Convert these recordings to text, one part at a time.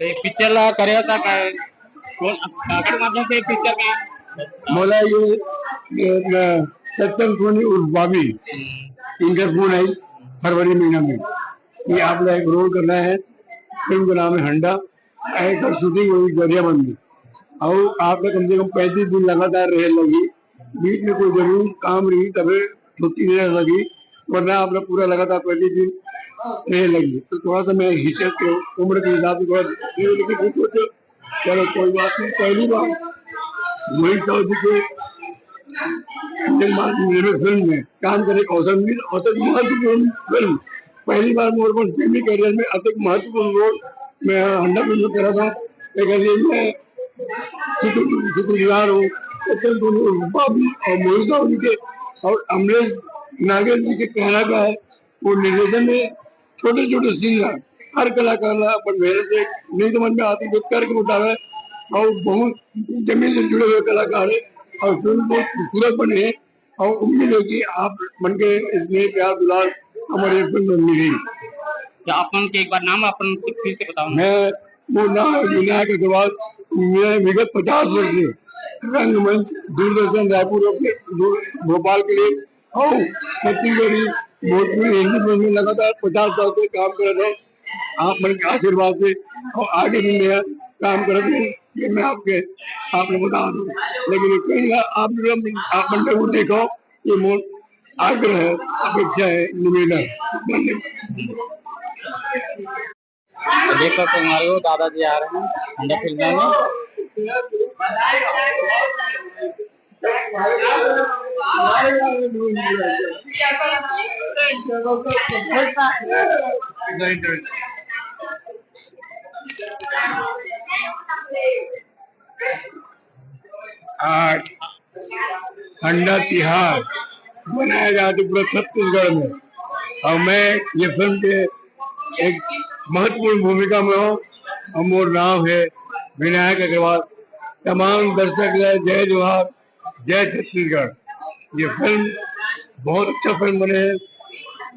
ते पिक्चर करे होता काय कोण काकड माध्यम से पिक्चर का मला ये सत्यम सोनी उर्फ बॉबी इनका फोन आई फरवरी महीना में ये आपने एक रोल करना है। फिल्म का नाम है हंडा। एक शूटिंग हुई गरियाबंद में और आपने कम से कम 35 दिन लगातार रह लगी। बीच में कोई जरूर काम रही तभी छुट्टी नहीं रह लगी, वरना आपने पूरा लगातार 35 दिन रह लगी। तो थोड़ा सा मैं हिस्से के उम्र के हिसाब से थोड़ा लेकिन सोचो चलो कोई बात नहीं। पहली बार वही साउथ के फिल्म में काम करे अवसर मिल अत्यंत महत्वपूर्ण फिल्म। पहली बार मोरबन फिल्मी करियर में अत्यंत महत्वपूर्ण रोल मैं हंडा फिल्म में करा था। लेकिन मैं शुक्रगुजार हूँ बाबी और मोहिता उनके और अमरेश नागेश जी के कहना का है वो निर्देशन में छोटे छोटे सीन हर कलाकार अपन मेहनत से नहीं समझ में आती तो करके उठावे और बहुत जमीन से जुड़े हुए कलाकार है और फिल्म बहुत खूबसूरत बने हैं और उम्मीद है कि आप मन के स्नेह प्यार दुलार हमारे फिल्म में मिली। अपन के एक बार नाम अपन फिर से बताओ। मैं वो नाम विनायक अग्रवाल। मैं विगत 50 वर्ष से रंगमंच दूरदर्शन रायपुर भोपाल के लिए और छत्तीसगढ़ी भोजपुरी हिंदी फिल्म में लगातार 50 साल से काम कर रहा हूँ। आप मन के आशीर्वाद से और आगे भी मैं काम कर रहा हूँ ये मैं आपने बता दूँ। लेकिन कहीं आप मंडल को देखो ये मोर आग्रह है, अपेक्षा है, निवेदन है। धन्यवाद। तो देख सकते हमारे वो दादाजी आ रहे हैं हंडा फिल्म में। आज हंडा तिहार मनाया जाता पूरा छत्तीसगढ़ में और मैं ये फिल्म के एक महत्वपूर्ण भूमिका में हूँ और मोर नाम है विनायक अग्रवाल। तमाम दर्शक जय जोहार, जय छत्तीसगढ़। ये फिल्म बहुत अच्छा फिल्म बने है,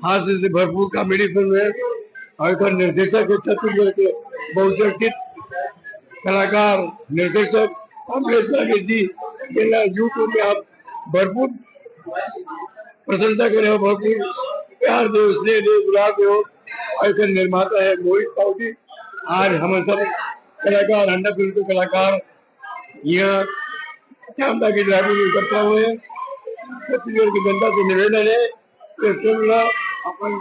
हास्य से भरपूर कॉमेडी फिल्म है और इसका निर्देशक है छत्तीसगढ़ के बहुचर्चित कलाकार निर्देशक अमरेश नागेश जी। यूट्यूब में आप भरपूर प्रशंसा करे हो, भरपूर प्यार दो, स्नेह दो, दुलार दो। और निर्माता है मोहित पाउटी। आज हम सब कलाकार हंडा फिल्म के कलाकार यहाँ क्षमता की ड्राइविंग में इकट्ठा हुए हैं। छत्तीसगढ़ की जनता से निवेदन है कि फिल्म अपन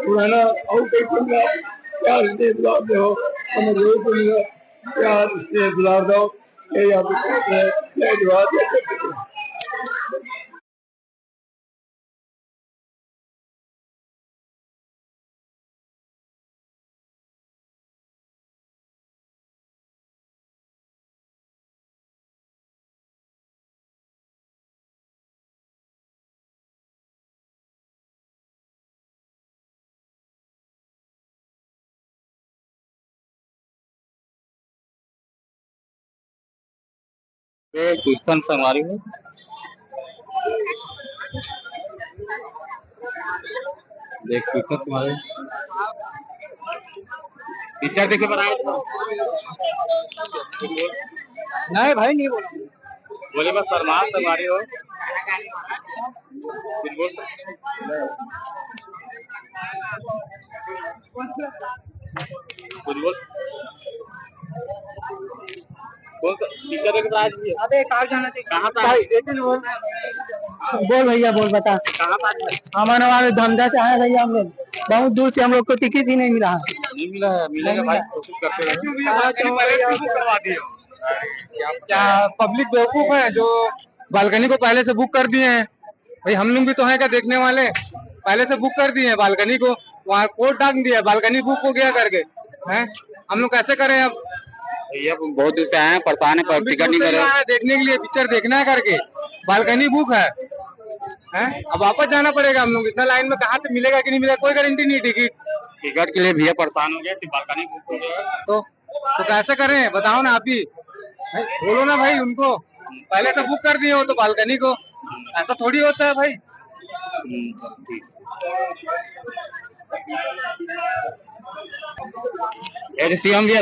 पुराना और कई फिल्म प्यार स्नेह दुलार दो, हमें जरूर फिल्म प्यार स्नेह दुलार दो। यही आप जय जवाहर जय छत्तीसगढ़। कीर्तन संगवारी में देख कीर्तन संगवारी पिक्चर देखे बनाए नहीं भाई नहीं बोला बोले बस शर्मा संगवारी हो कुछ बोल अबे कहाँ जाना चाहिए कहाँ बोल भैया बोल बता। कहाँ हमारे वाले धंधा से आए भैया हम लोग बहुत दूर से, हम लोग को टिकट ही नहीं मिला। नहीं मिला है मिलेगा भाई कोशिश करते रहे। क्या पब्लिक बेवकूफ है जो बालकनी को पहले से बुक कर दिए हैं। भाई हम लोग भी तो हैं क्या देखने वाले, पहले से बुक कर दिए हैं बालकनी को, वहाँ कोड डाल दिया बालकनी बुक हो गया करके हैं। हम लोग कैसे करें अब भैया बहुत दूर से आए हैं, परेशान है पर टिकट नहीं करे देखने के लिए, पिक्चर देखना है करके बालकनी बुक है हैं। अब वापस जाना पड़ेगा हम लोग, इतना लाइन में कहाँ से मिलेगा कि नहीं मिलेगा, कोई गारंटी नहीं। टिकट के लिए भैया परेशान हो गया, बालकनी बुक हो गया तो कैसे करें बताओ ना आप ही, बोलो ना भाई उनको, पहले से बुक कर दिए हो तो बालकनी को, ऐसा थोड़ी होता है भाई। ठीक शिवम भैया